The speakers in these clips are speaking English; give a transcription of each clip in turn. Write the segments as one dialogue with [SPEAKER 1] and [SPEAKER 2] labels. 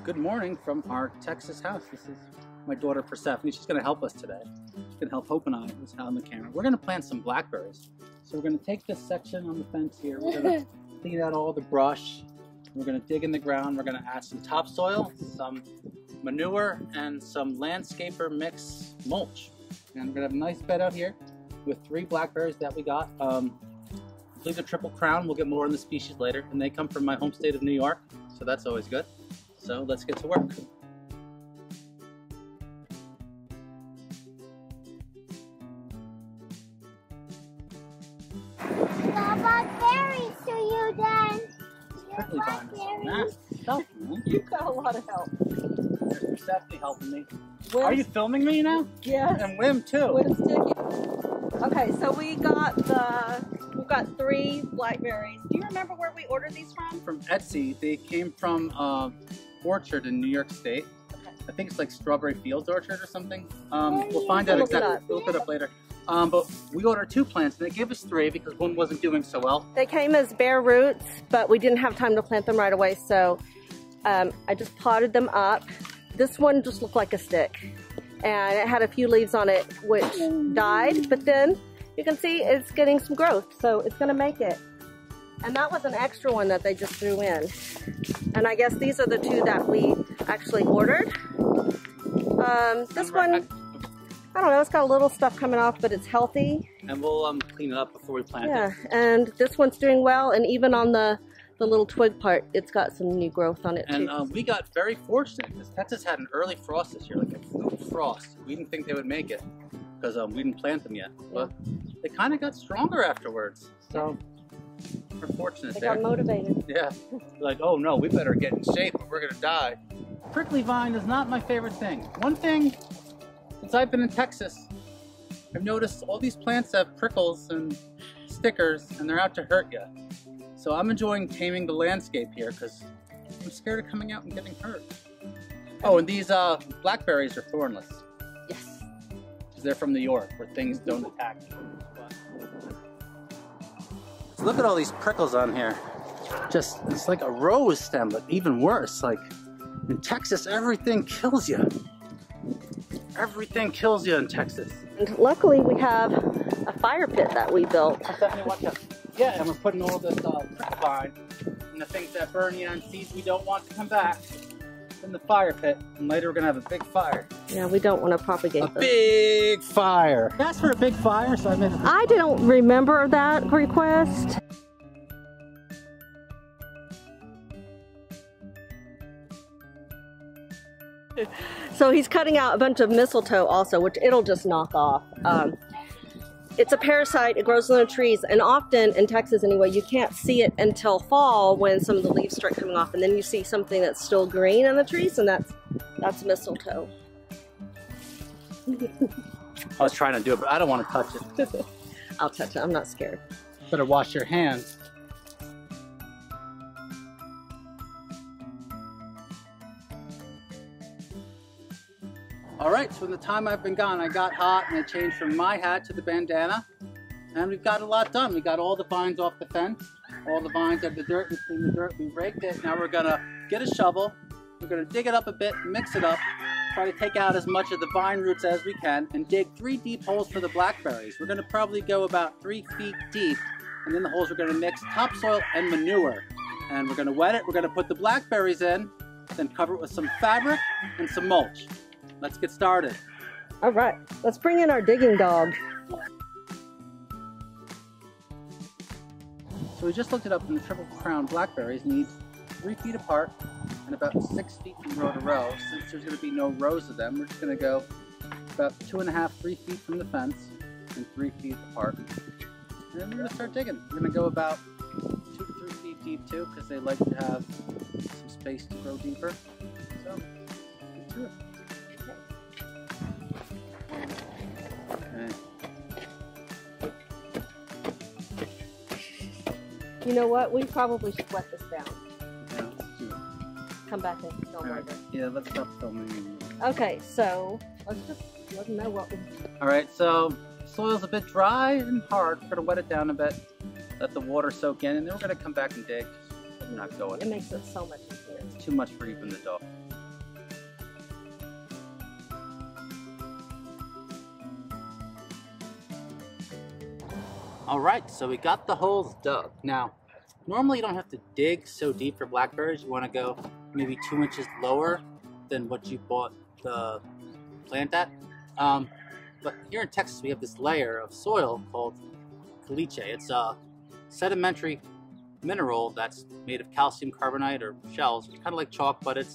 [SPEAKER 1] Good morning from our Texas house. This is my daughter Persephone. She's going to help us today. She's going to help Hope and I, who's out on the camera. We're going to plant some blackberries. So we're going to take this section on the fence here. We're going to clean out all the brush. We're going to dig in the ground. We're going to add some topsoil, some manure, and some landscaper mix mulch. And we're going to have a nice bed out here with 3 blackberries that we got. I believe they're triple crown. We'll get more on the species later. And they come from my home state of New York, so that's always good. So let's get to work.
[SPEAKER 2] Blackberries to you, Dan.
[SPEAKER 1] Prickly vines. Nasty stuff, man.
[SPEAKER 3] You got a lot of help.
[SPEAKER 1] There's Persephone helping me.
[SPEAKER 3] Wim's,
[SPEAKER 1] Are you filming me now?
[SPEAKER 3] Yes.
[SPEAKER 1] And Wim too.
[SPEAKER 3] Wim's digging. Okay, so we've got 3 blackberries. Do you remember where we ordered these from?
[SPEAKER 1] From Etsy. They came from orchard in New York State.
[SPEAKER 3] Okay.
[SPEAKER 1] I think it's like Strawberry Fields Orchard or something. We'll find out exactly. We'll look it up later. But we ordered 2 plants and they gave us 3 because one wasn't doing so well.
[SPEAKER 3] They came as bare roots, but we didn't have time to plant them right away, so I just potted them up. This one just looked like a stick, and it had a few leaves on it which died, but then you can see it's getting some growth, so it's going to make it. And that was an extra one that they just threw in. And I guess these are the 2 that we actually ordered. This one, I don't know, it's got a little stuff coming off, but it's healthy.
[SPEAKER 1] And we'll clean it up before we plant it.
[SPEAKER 3] Yeah, and this one's doing well, and even on the little twig part, it's got some new growth on it too.
[SPEAKER 1] And we got very fortunate because Texas had an early frost this year, like a fruit frost. We didn't think they would make it because we didn't plant them yet. But they kind of got stronger afterwards. So we're fortunate
[SPEAKER 3] They
[SPEAKER 1] there.
[SPEAKER 3] got motivated.
[SPEAKER 1] Yeah, like, oh no, we better get in shape or we're gonna die. Prickly vine is not my favorite thing. One thing, since I've been in Texas, I've noticed all these plants have prickles and stickers and they're out to hurt you. So I'm enjoying taming the landscape here because I'm scared of coming out and getting hurt. Oh, and these blackberries are thornless.
[SPEAKER 3] Yes.
[SPEAKER 1] Because they're from New York where things don't attack you. So look at all these prickles on here. Just, it's like a rose stem, but even worse. Like in Texas, everything kills you. Everything kills you in Texas.
[SPEAKER 3] And luckily we have a fire pit that we built.
[SPEAKER 1] Stephanie, watch out. Yeah, and we're putting all this prickle vine and the things that burn you and seeds we don't want to come back in the fire pit. And later we're gonna have a big fire.
[SPEAKER 3] Yeah, we don't want to propagate them.
[SPEAKER 1] Big fire. I asked for a big fire, so I made a big fire.
[SPEAKER 3] I don't remember that request. So he's cutting out a bunch of mistletoe also, which it'll just knock off. It's a parasite, it grows in the trees, and often, in Texas anyway, you can't see it until fall when some of the leaves start coming off, and then you see something that's still green in the trees, and that's mistletoe.
[SPEAKER 1] I was trying to do it, but I don't want to touch it.
[SPEAKER 3] I'll touch it, I'm not scared.
[SPEAKER 1] Better wash your hands. Alright, so in the time I've been gone, I got hot and I changed from my hat to the bandana. And we've got a lot done. We got all the vines off the fence, all the vines out of the dirt, we cleaned the dirt, we raked it. Now we're gonna get a shovel, we're gonna dig it up a bit, mix it up, try to take out as much of the vine roots as we can, and dig 3 deep holes for the blackberries. We're gonna probably go about 3 feet deep, and in the holes we're gonna mix topsoil and manure. And we're gonna wet it, we're gonna put the blackberries in, then cover it with some fabric and some mulch. Let's get started.
[SPEAKER 3] All right, let's bring in our digging dog.
[SPEAKER 1] So we just looked it up, and the triple crown blackberries need 3 feet apart and about 6 feet from row to row. Since there's going to be no rows of them, we're just going to go about 2.5, 3 feet from the fence and 3 feet apart. And then we're going to start digging. We're going to go about 2 to 3 feet deep too, because they like to have some space to grow deeper. So, let's do it.
[SPEAKER 3] You know what? We probably should let this down.
[SPEAKER 1] Yeah, let's do it.
[SPEAKER 3] Come back and film later.
[SPEAKER 1] Yeah, let's stop filming.
[SPEAKER 3] Okay, so let's just let them know what we.
[SPEAKER 1] All right, so soil's a bit dry and hard. We're gonna wet it down a bit, let the water soak in, and then we're gonna come back and dig. So we're not going.
[SPEAKER 3] It makes it so much easier.
[SPEAKER 1] It's too much for even the dog. All right, so we got the holes dug. Now, normally you don't have to dig so deep for blackberries. You want to go maybe 2 inches lower than what you bought the plant at. But here in Texas, we have this layer of soil called Calice. It's a sedimentary mineral that's made of calcium carbonate or shells, kind of like chalk, but it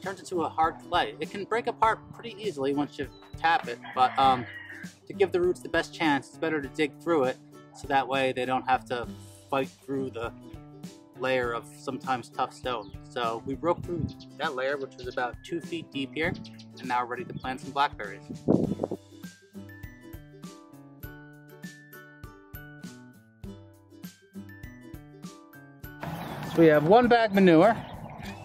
[SPEAKER 1] turns into a hard clay. It can break apart pretty easily once you tap it, but to give the roots the best chance, it's better to dig through it, so that way they don't have to fight through the layer of sometimes tough stone. So we broke through that layer, which was about 2 feet deep here, and now we're ready to plant some blackberries. So we have 1 bag manure,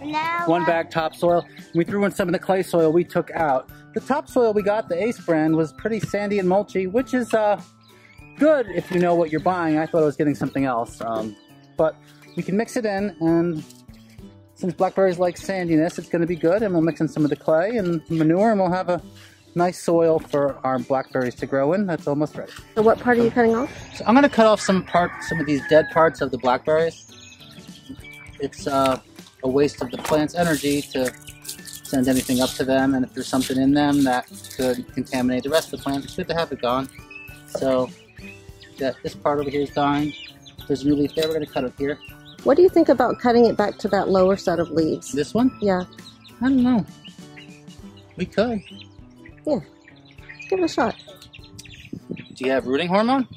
[SPEAKER 2] Now,
[SPEAKER 1] 1 bag topsoil. We threw in some of the clay soil we took out. The topsoil we got, the Ace brand, was pretty sandy and mulchy, which is good if you know what you're buying. I thought I was getting something else, but we can mix it in, and since blackberries like sandiness, it's going to be good. And we'll mix in some of the clay and manure, and we'll have a nice soil for our blackberries to grow in. That's almost ready.
[SPEAKER 3] So what part are you cutting off?
[SPEAKER 1] So I'm going to cut off some of these dead parts of the blackberries. It's a waste of the plant's energy to send anything up to them, and if there's something in them that could contaminate the rest of the plant, it's good to have it gone. So this part over here is dying. There's a new leaf there. We're going to cut it here.
[SPEAKER 3] What do you think about cutting it back to that lower set of leaves?
[SPEAKER 1] This one?
[SPEAKER 3] Yeah.
[SPEAKER 1] I don't know. We could.
[SPEAKER 3] Yeah. Give it a shot.
[SPEAKER 1] Do you have rooting hormone?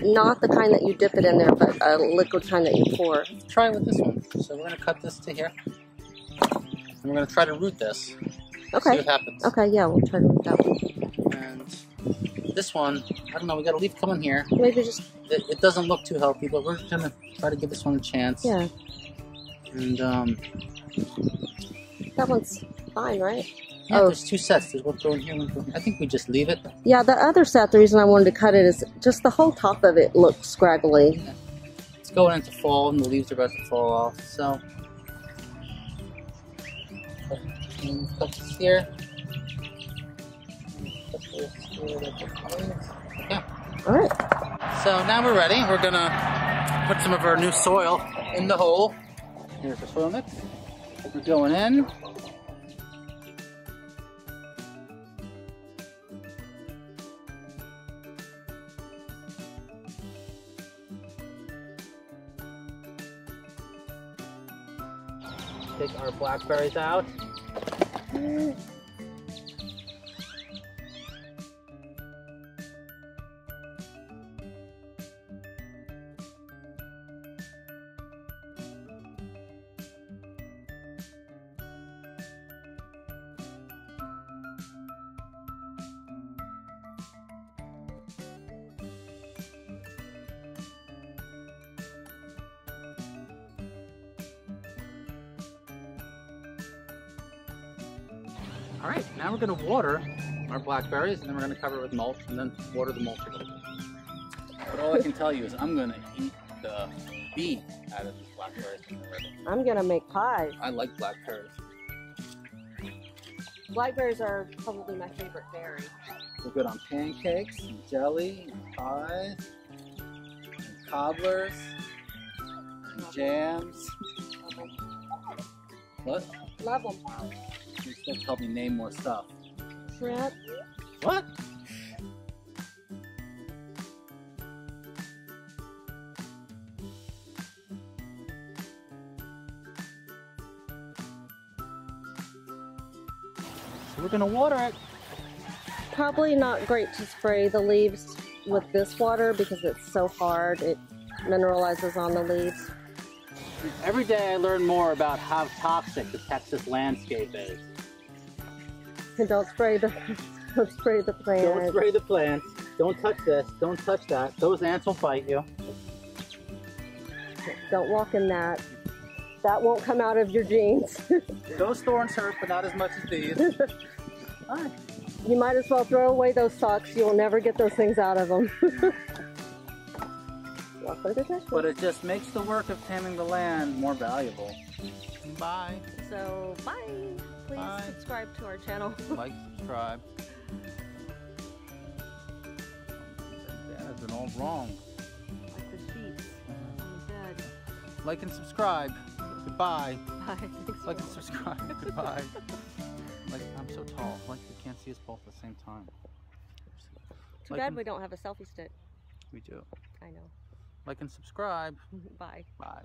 [SPEAKER 3] Not the kind that you dip it in there, but a liquid kind that you pour.
[SPEAKER 1] Try with this one. So we're going to cut this to here. And we're going to try to root this.
[SPEAKER 3] Okay.
[SPEAKER 1] See what happens.
[SPEAKER 3] Okay, yeah, we'll try to root that one.
[SPEAKER 1] And this one, I don't know, we got a leaf coming here.
[SPEAKER 3] Maybe just...
[SPEAKER 1] It doesn't look too healthy, but we're going to try to give this one a chance.
[SPEAKER 3] Yeah.
[SPEAKER 1] And,
[SPEAKER 3] that one's fine, right?
[SPEAKER 1] yeah, there's 2 sets. There's one going here, one going here. I think we just leave it.
[SPEAKER 3] Yeah, the other set, the reason I wanted to cut it is just the whole top of it looks scraggly.
[SPEAKER 1] Yeah. It's going into fall, and the leaves are about to fall off, so... Cut this here. Okay.
[SPEAKER 3] All right.
[SPEAKER 1] So now we're ready. We're gonna put some of our new soil in the hole. Here's the soil mix. We're going in. Take our blackberries out. All right, now we're going to water our blackberries, and then we're going to cover it with mulch, and then water the mulch again. But all I can tell you is I'm going to eat the beet out of these blackberries.
[SPEAKER 3] I'm going to make pies.
[SPEAKER 1] I like blackberries.
[SPEAKER 3] Blackberries are probably my favorite berry.
[SPEAKER 1] We're good on pancakes, and jelly, and pies, and cobblers, and jams. What?
[SPEAKER 3] Love them.
[SPEAKER 1] You still help me name more stuff.
[SPEAKER 3] Shrimp.
[SPEAKER 1] What? So we're gonna water it.
[SPEAKER 3] Probably not great to spray the leaves with this water because it's so hard. It mineralizes on the leaves.
[SPEAKER 1] Every day I learn more about how toxic the Texas landscape is.
[SPEAKER 3] And don't spray the plant.
[SPEAKER 1] Don't spray the plants. Don't touch this. Don't touch that. Those ants will bite you.
[SPEAKER 3] Don't walk in that. That won't come out of your jeans.
[SPEAKER 1] Those thorns hurt, but not as much as these. All right.
[SPEAKER 3] You might as well throw away those socks. You'll never get those things out of them.
[SPEAKER 1] But it just makes the work of taming the land more valuable. Bye.
[SPEAKER 3] So, bye. Please subscribe to our channel.
[SPEAKER 1] Like, subscribe. all wrong.
[SPEAKER 3] Like the sheets on the bed.
[SPEAKER 1] Like and subscribe. Goodbye.
[SPEAKER 3] Bye. Thanks
[SPEAKER 1] Like
[SPEAKER 3] for
[SPEAKER 1] and subscribe. Goodbye. Like, I'm so tall. Like, you can't see us both at the same time.
[SPEAKER 3] Too
[SPEAKER 1] Like
[SPEAKER 3] bad
[SPEAKER 1] and-
[SPEAKER 3] we don't have a selfie stick.
[SPEAKER 1] We do.
[SPEAKER 3] I know.
[SPEAKER 1] Like and subscribe.
[SPEAKER 3] Bye.
[SPEAKER 1] Bye.